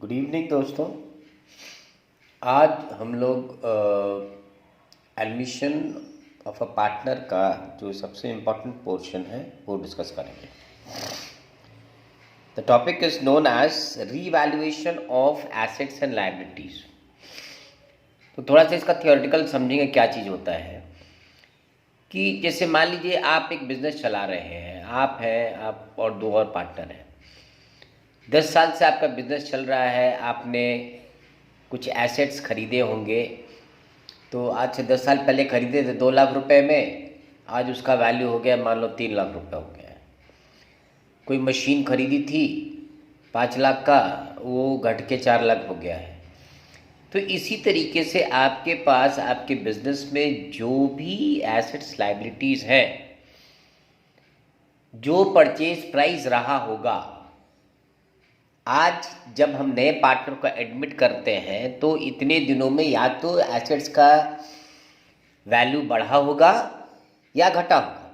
Good evening दोस्तों। आज हम लोग एडमिशन ऑफ अ पार्टनर का जो सबसे इम्पोर्टेंट पोर्शन है वो डिस्कस करेंगे। The topic is known as revaluation of assets and liabilities. तो थोड़ा सा इसका थियोरेटिकल समझेंगे क्या चीज़ होता है कि जैसे मान लीजिए आप एक बिजनेस चला रहे हैं, आप और दो और पार्टनर हैं। 10 साल से आपका बिजनेस चल रहा है, आपने कुछ एसेट्स खरीदे होंगे। तो आज से 10 साल पहले खरीदे थे 2 लाख रुपए में, आज उसका वैल्यू हो गया मान लो 3 लाख रुपए हो गया है। कोई मशीन खरीदी थी 5 लाख का, वो घट के 4 लाख हो गया है। तो इसी तरीके से आपके पास आपके बिजनेस में जो भी एसेट्स लायबिलिटीज़ हैं, जो परचेज प्राइस रहा होगा, आज जब हम नए पार्टनर को एडमिट करते हैं तो इतने दिनों में या तो एसेट्स का वैल्यू बढ़ा होगा या घटा होगा।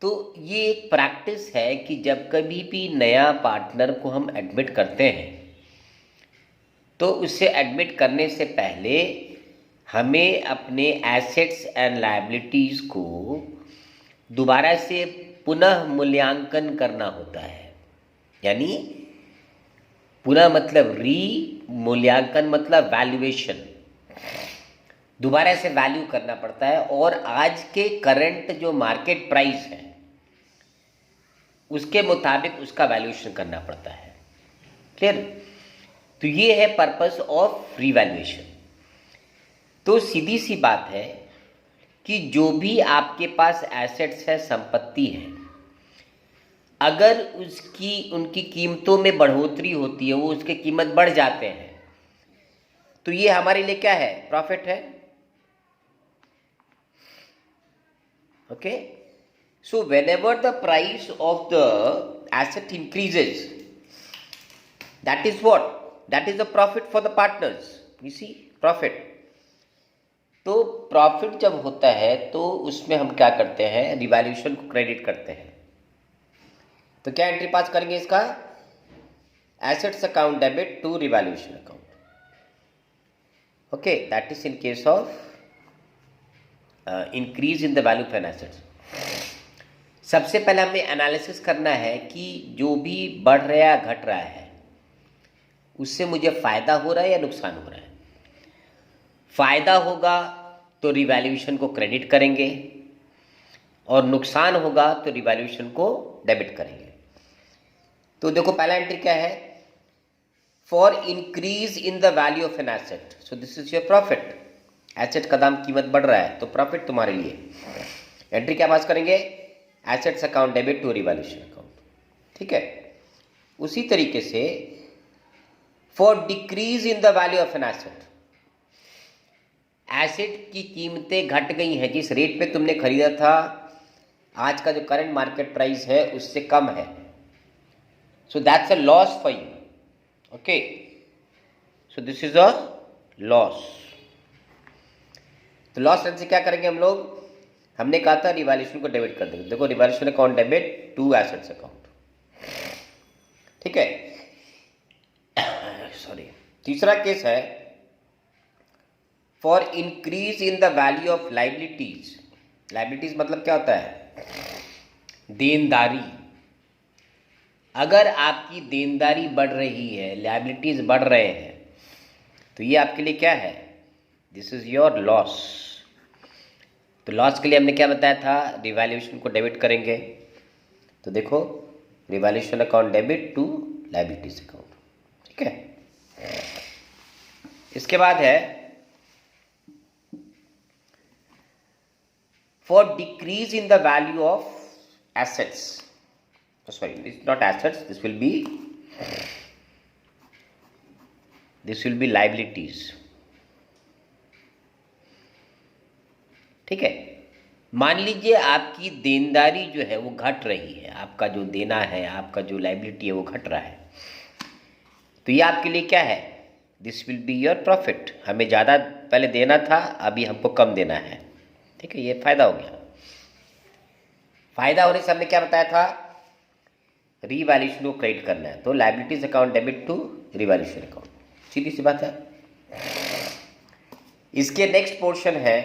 तो ये एक प्रैक्टिस है कि जब कभी भी नया पार्टनर को हम एडमिट करते हैं तो उससे एडमिट करने से पहले हमें अपने एसेट्स एंड लायबिलिटीज़ को दोबारा से पुनः मूल्यांकन करना होता है। यानी पुनः मतलब री, मूल्यांकन मतलब वैल्यूएशन, दोबारा से वैल्यू करना पड़ता है और आज के करंट जो मार्केट प्राइस है उसके मुताबिक उसका वैल्यूएशन करना पड़ता है। क्लियर? तो ये है पर्पस ऑफ रीवैल्यूएशन। तो सीधी सी बात है कि जो भी आपके पास एसेट्स है, संपत्ति है, अगर उनकी कीमतों में बढ़ोतरी होती है, वो उसके कीमत बढ़ जाते हैं, तो ये हमारे लिए क्या है? प्रॉफिट है। Okay, so whenever the price of the asset increases, that is what? That is the profit for the partners. You see, profit. तो प्रॉफिट जब होता है तो उसमें हम क्या करते हैं? रिवैल्यूएशन को क्रेडिट करते हैं। तो क्या एंट्री पास करेंगे इसका? Assets account debit to revaluation account. Okay, that is in case of increase in the value of an assets. सबसे पहले हमें एनालिसिस करना है कि जो भी बढ़ रहा है या घट रहा है उससे मुझे फ़ायदा हो रहा है या नुकसान हो रहा है। फ़ायदा होगा तो रिवैल्यूएशन को क्रेडिट करेंगे और नुकसान होगा तो रिवैल्यूएशन को डेबिट करेंगे। तो देखो पहला एंट्री क्या है? For increase in the value of an asset, so this is your profit. Asset का दाम, कीमत बढ़ रहा है तो प्रॉफिट तुम्हारे लिए। एंट्री क्या पास करेंगे? Assets account debit to revaluation account. ठीक है। उसी तरीके से for decrease in the value of an asset, asset की कीमतें घट गई हैं, जिस रेट पे तुमने खरीदा था आज का जो करंट मार्केट प्राइस है उससे कम है, so that's a loss for you. Okay, so this is a loss. तो लॉस से क्या करेंगे हम लोग? हमने कहा था रिवैल्यूएशन को डेबिट कर देंगे। देखो revaluation account debit to assets account. ठीक है, सॉरी। तीसरा केस है for increase in the value of liabilities. Liabilities मतलब क्या होता है? देनदारी। अगर आपकी देनदारी बढ़ रही है, लाइबिलिटीज बढ़ रहे हैं, तो ये आपके लिए क्या है? This is your loss. तो लॉस के लिए हमने क्या बताया था? रिवैल्यूएशन को डेबिट करेंगे। तो देखो revaluation account debit to liabilities account. ठीक है। इसके बाद है for decrease in the value of assets, sorry it's not assets, this will be liabilities. ठीक है। मान लीजिए आपकी देनदारी जो है वो घट रही है, आपका जो देना है, आपका जो लायबिलिटी है वो घट रहा है, तो ये आपके लिए क्या है? This will be your profit. हमें ज़्यादा पहले देना था, अभी हमको कम देना है। ठीक है, ये फायदा हो गया। फायदा होने से हमने क्या बताया था? रीवैल्यूएशन को क्रेडिट करना है, तो liabilities account debit to revaluation account, सीधी सी बात है। इसके नेक्स्ट पोर्शन है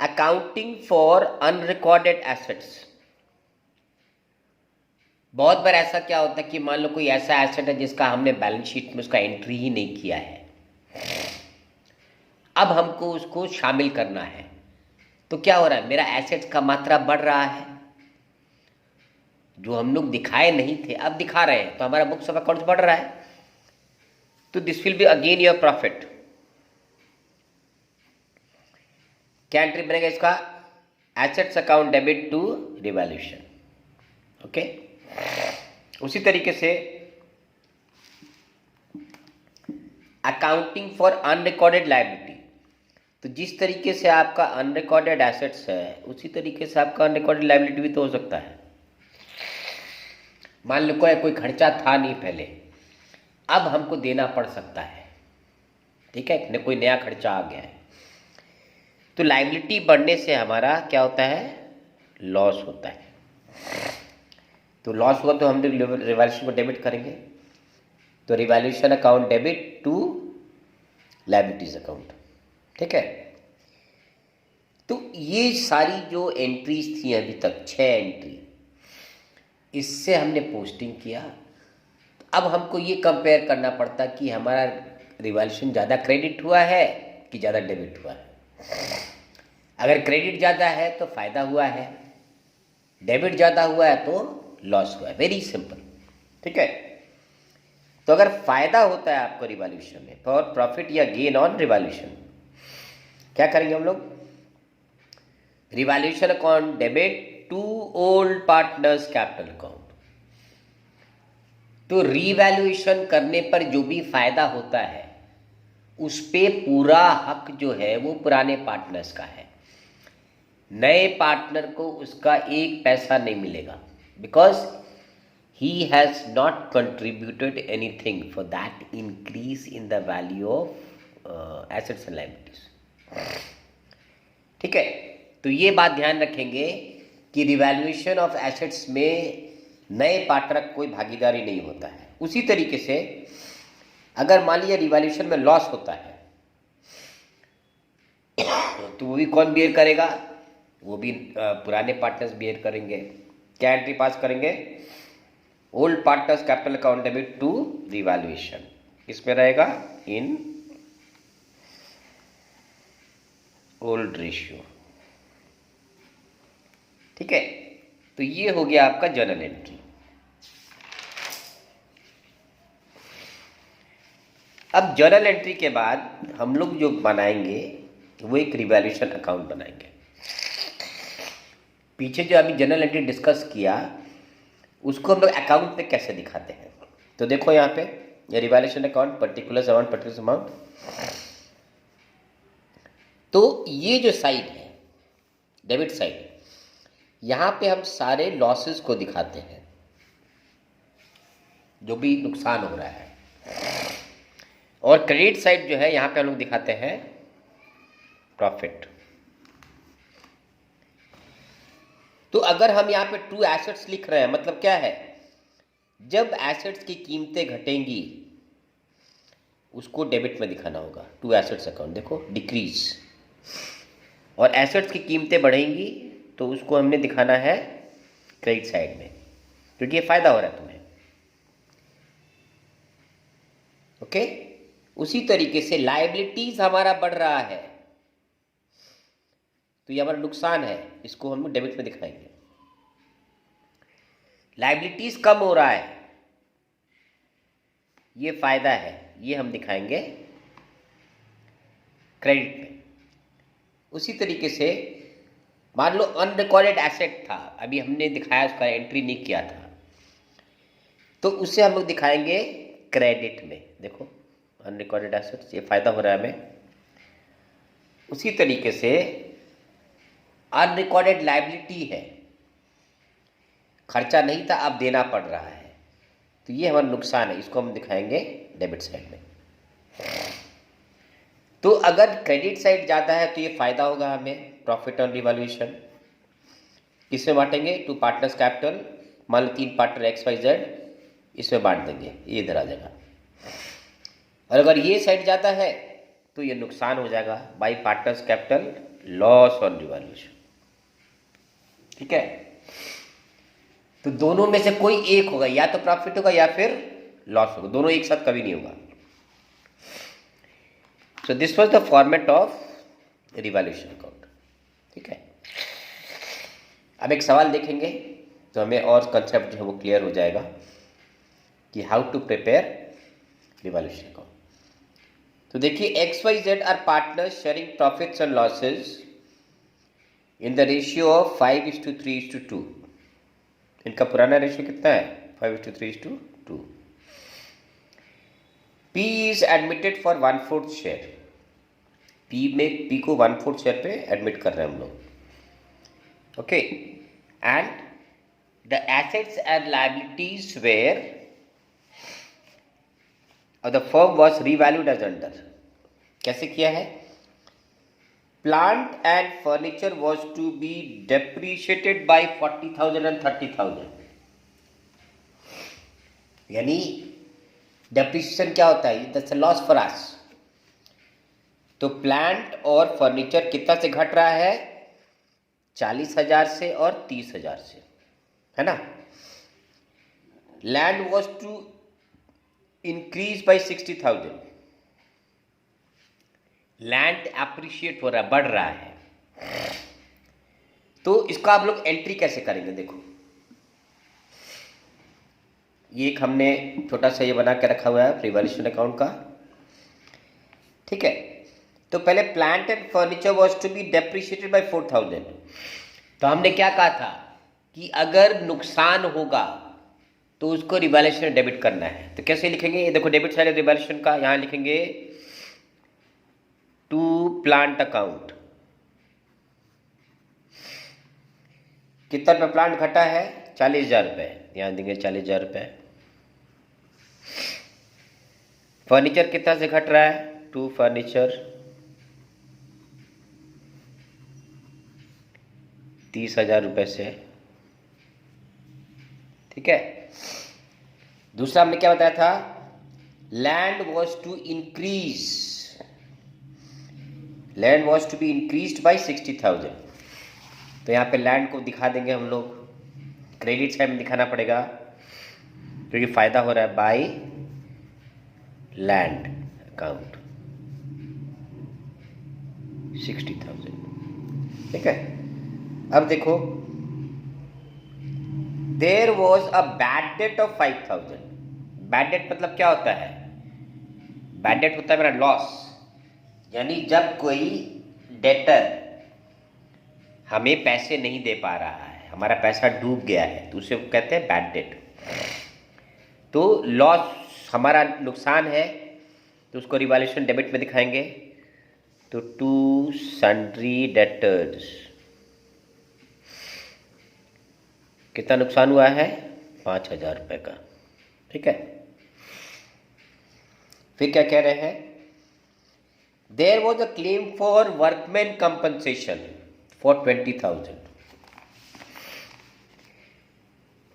अकाउंटिंग फॉर अनरिकॉर्डेड एसेट्स। बहुत बार ऐसा क्या होता है कि मान लो कोई ऐसा एसेट है जिसका हमने बैलेंस शीट में उसका एंट्री ही नहीं किया है, अब हमको उसको शामिल करना है, तो क्या हो रहा है, मेरा एसेट्स का मात्रा बढ़ रहा है, जो हम लोग दिखाए नहीं थे अब दिखा रहे हैं, तो हमारा बुक्स ऑफ अकाउंट्स बढ़ रहा है, तो this will be again your profit. क्या एंट्री बनेगा इसका, assets account debit to revaluation, okay. उसी तरीके से अकाउंटिंग फॉर अनरिकॉर्डेड लायबिलिटी, तो जिस तरीके से आपका अनरिकॉर्डेड एसेट्स है उसी तरीके से आपका अनरिकॉर्डेड लायबिलिटी भी तो हो सकता है। मान लो कोई खर्चा था नहीं पहले, अब हमको देना पड़ सकता है, ठीक है, कोई नया खर्चा आ गया है, तो लायबिलिटी बढ़ने से हमारा क्या होता है, लॉस होता है। तो लॉस हुआ तो हम रिवैल्यूएशन को डेबिट करेंगे, तो revaluation account debit to liabilities account, ठीक है। तो ये सारी जो एंट्रीज थी अभी तक 6 एंट्री, इससे हमने पोस्टिंग किया। अब हमको ये कंपेयर करना पड़ता कि हमारा रिवैल्यूएशन ज़्यादा क्रेडिट हुआ है कि ज़्यादा डेबिट हुआ है। अगर क्रेडिट ज़्यादा है तो फायदा हुआ है, डेबिट ज़्यादा हुआ है तो लॉस हुआ है, वेरी सिंपल, ठीक है। तो अगर फायदा होता है आपको रिवैल्यूएशन में, फॉर प्रॉफिट या गेन ऑन रिवैल्यूएशन, क्या करेंगे हम लोग, revaluation account debit to old partners capital account. तो रिवैल्यूएशन करने पर जो भी फायदा होता है उस पे पूरा हक जो है वो पुराने पार्टनर्स का है, नए पार्टनर को उसका एक पैसा नहीं मिलेगा, because he has not contributed anything for that increase in the value of assets and liabilities, ठीक है। तो ये बात ध्यान रखेंगे कि रिवैल्यूएशन ऑफ एसेट्स में नए पार्टनर कोई भागीदारी नहीं होता है। उसी तरीके से अगर मान लिया रिवैल्यूएशन में लॉस होता है तो वो भी कौन बियर करेगा, वो भी पुराने पार्टनर्स बियर करेंगे। क्या एंट्री पास करेंगे, old partners capital account debit to revaluation, इसमें रहेगा इन ओल्ड रेशियो, ठीक है। तो ये हो गया आपका जर्नल एंट्री। अब जर्नल एंट्री के बाद हम लोग जो बनाएंगे वो एक रिवैल्यूएशन अकाउंट बनाएंगे। पीछे जो अभी जर्नल एंट्री डिस्कस किया उसको हम लोग अकाउंट पे कैसे दिखाते हैं, तो देखो यहाँ पे ये रिवैल्यूएशन अकाउंट पर्टिकुलर अमाउंट, तो ये जो साइड है डेबिट साइड, यहाँ पे हम सारे लॉसेस को दिखाते हैं, जो भी नुकसान हो रहा है, और क्रेडिट साइड जो है यहाँ पे हम लोग दिखाते हैं प्रॉफिट। तो अगर हम यहाँ पे टू एसेट्स लिख रहे हैं, मतलब क्या है, जब एसेट्स की कीमतें घटेंगी उसको डेबिट में दिखाना होगा, टू एसेट्स अकाउंट, देखो डिक्रीज, और एसेट्स की कीमतें बढ़ेंगी तो उसको हमने दिखाना है क्रेडिट साइड में, क्योंकि ये फायदा हो रहा है तुम्हें, ओके। उसी तरीके से लायबिलिटीज हमारा बढ़ रहा है तो ये हमारा नुकसान है, इसको हम डेबिट में दिखाएंगे। लायबिलिटीज कम हो रहा है, ये फायदा है, ये हम दिखाएंगे क्रेडिट में। उसी तरीके से मान लो अनरिकॉर्डेड एसेट था, अभी हमने दिखाया, उसका एंट्री नहीं किया था, तो उसे हम लोग दिखाएंगे क्रेडिट में, देखो अनरिकॉर्डेड एसेट्स, ये फायदा हो रहा है हमें। उसी तरीके से अनरिकॉर्डेड लायबिलिटी है, खर्चा नहीं था अब देना पड़ रहा है, तो ये हमारा नुकसान है, इसको हम दिखाएंगे डेबिट साइड में। तो अगर क्रेडिट साइड ज़्यादा है तो ये फायदा होगा हमें, प्रॉफिट ऑन रिवैल्यूएशन। किसमें बांटेंगे, टू पार्टनर्स कैपिटल मान लो 3 पार्टनर एक्स वाई जेड, इसमें बांट देंगे, ये इधर आ जाएगा। और अगर ये साइड जाता है तो ये नुकसान हो जाएगा by partners capital loss on revolution. ठीक है, तो दोनों में से कोई एक होगा, या तो प्रॉफिट होगा या फिर लॉस होगा, दोनों एक साथ कभी नहीं होगा। So this was the format of revolution account. ठीक है, अब एक सवाल देखेंगे तो हमें और कंसेप्ट जो है वो क्लियर हो जाएगा कि how to prepare revolution account. तो देखिए, X Y Z are partners sharing profits and losses in the ratio of 5:3:2। इनका पुराना रेशियो कितना है? 5:3:2। P is admitted for 1/4 share. P को 1/4 शेयर पे एडमिट कर रहे हैं हम लोग। Okay, and the assets and liabilities were और the firm was revalued as under. कैसे किया है? Plant and furniture was to be depreciated by 40,000 and 30,000। यानी डेप्रीशिएशन क्या होता है? That's a loss for us. तो प्लांट और फर्नीचर कितना से घट रहा है? 40,000 से और 30,000 से, है ना। Land was to increase by 60,000। Land appreciate हो रहा है, बढ़ रहा है। तो इसका आप लोग एंट्री कैसे करेंगे? देखो, ये एक हमने छोटा सा ये बना के रखा हुआ है रिवॉल्यूशन अकाउंट का। ठीक है, तो पहले plant and furniture was to be depreciated by 4,000। तो हमने क्या कहा था कि अगर नुकसान होगा तो उसको रिवॉल्यूशन डेबिट करना है। तो कैसे लिखेंगे? ये देखो, डेबिट साइड रिवॉल्यूशन का, यहां लिखेंगे टू प्लांट अकाउंट। कितना रुपये प्लांट घटा है? 40,000 रुपये, ध्यान देंगे 40,000 रुपये। फर्नीचर कितना से घट रहा है? टू फर्नीचर 30,000 रुपये से। ठीक है, दूसरा हमने क्या बताया था? Land was to increase, land was to be increased by 60,000। तो यहाँ पे लैंड को दिखा देंगे हम लोग, क्रेडिट साइड में दिखाना पड़ेगा क्योंकि फायदा हो रहा है बाई लैंड अकाउंट 60,000। ठीक है, अब देखो, there was a bad debt of 5,000। Bad debt मतलब क्या होता है? बैड डेट होता है मेरा लॉस। यानी जब कोई डेटर हमें पैसे नहीं दे पा रहा है, हमारा पैसा डूब गया है, तो उसे कहते हैं बैड डेट। तो लॉस हमारा नुकसान है, तो उसको रिवॉल्यूशन डेबिट में दिखाएंगे। तो टू सन्ड्री डेटर्स, कितना नुकसान हुआ है? 5,000 रुपये का। ठीक है, फिर क्या कह रहे हैं? There was a claim for workman compensation for 20,000।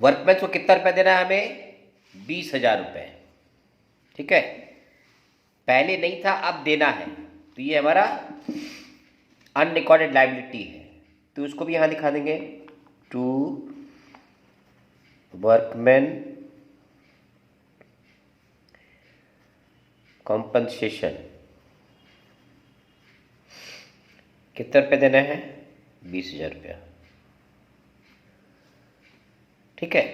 Workman को कितना रुपया देना है हमें? 20,000 रुपये। ठीक है, पहले नहीं था, अब देना है। तो ये हमारा अनरिकॉर्डेड लायबिलिटी है, तो उसको भी यहां दिखा देंगे टू वर्कमैन कॉम्पनसेशन। कितने रुपये देना है? 20,000 रुपया। ठीक है,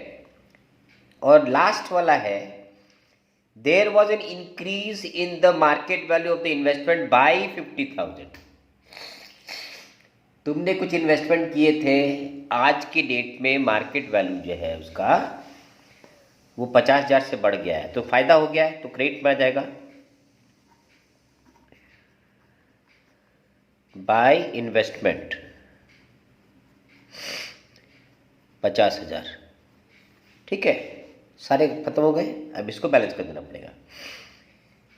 और लास्ट वाला है, there was an increase in the market value of the investment by 50,000। तुमने कुछ इन्वेस्टमेंट किए थे, आज की डेट में मार्केट वैल्यू जो है उसका वो 50,000 से बढ़ गया है, तो फायदा हो गया है, तो क्रेडिट में आ जाएगा बाय इन्वेस्टमेंट 50,000। ठीक है, सारे खत्म हो गए, अब इसको बैलेंस कर देना पड़ेगा।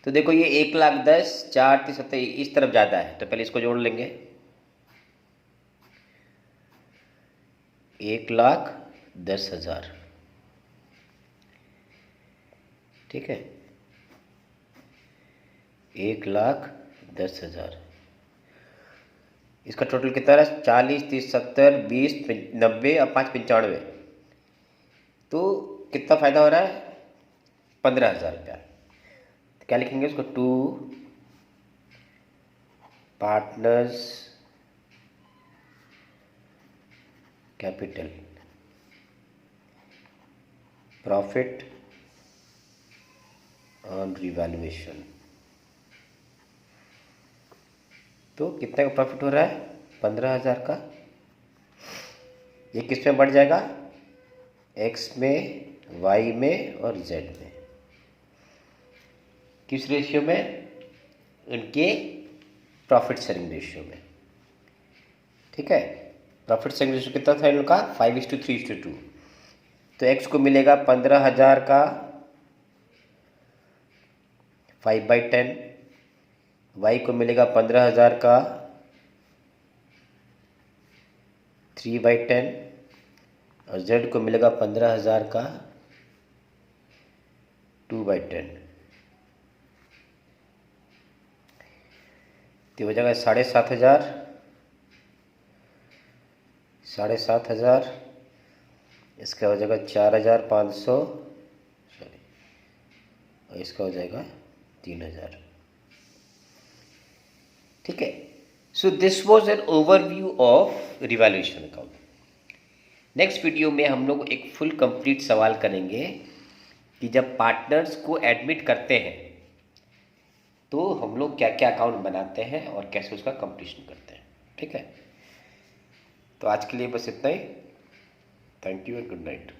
तो देखो, ये 1,10,000, 4 3 7 इस तरफ ज़्यादा है, तो पहले इसको जोड़ लेंगे। 1,10,000 ठीक है, 1,10,000। इसका टोटल कितना है? 40, 30, 70, 20, 90 और 5, 95। तो कितना फ़ायदा हो रहा है? 15,000 रुपया। तो क्या लिखेंगे उसको? To partners capital profit on revaluation. तो कितने का प्रॉफिट हो रहा है? 15,000 का। ये किस में बढ़ जाएगा? एक्स में, वाई में और जेड में। किस रेशियो में? उनके प्रॉफिट शेयरिंग रेशियो में। ठीक है, प्रॉफिट शेयरिंग रेशियो कितना था इनका? 5:3:2। तो एक्स को मिलेगा 15,000 का 5/10, वाई को मिलेगा 15,000 का 3/10 और जेड को मिलेगा 15,000 का 2/10। तो हो जाएगा 7,500, 7,500। इसका हो जाएगा 4,500, सॉरी, और इसका हो जाएगा 3,000। ठीक है, so this was an overview of revaluation account. Next video में हम लोग एक फुल कंप्लीट सवाल करेंगे कि जब पार्टनर्स को एडमिट करते हैं तो हम लोग क्या क्या अकाउंट बनाते हैं और कैसे उसका कंप्लीशन करते हैं। ठीक है, तो आज के लिए बस इतना ही। Thank you and good night.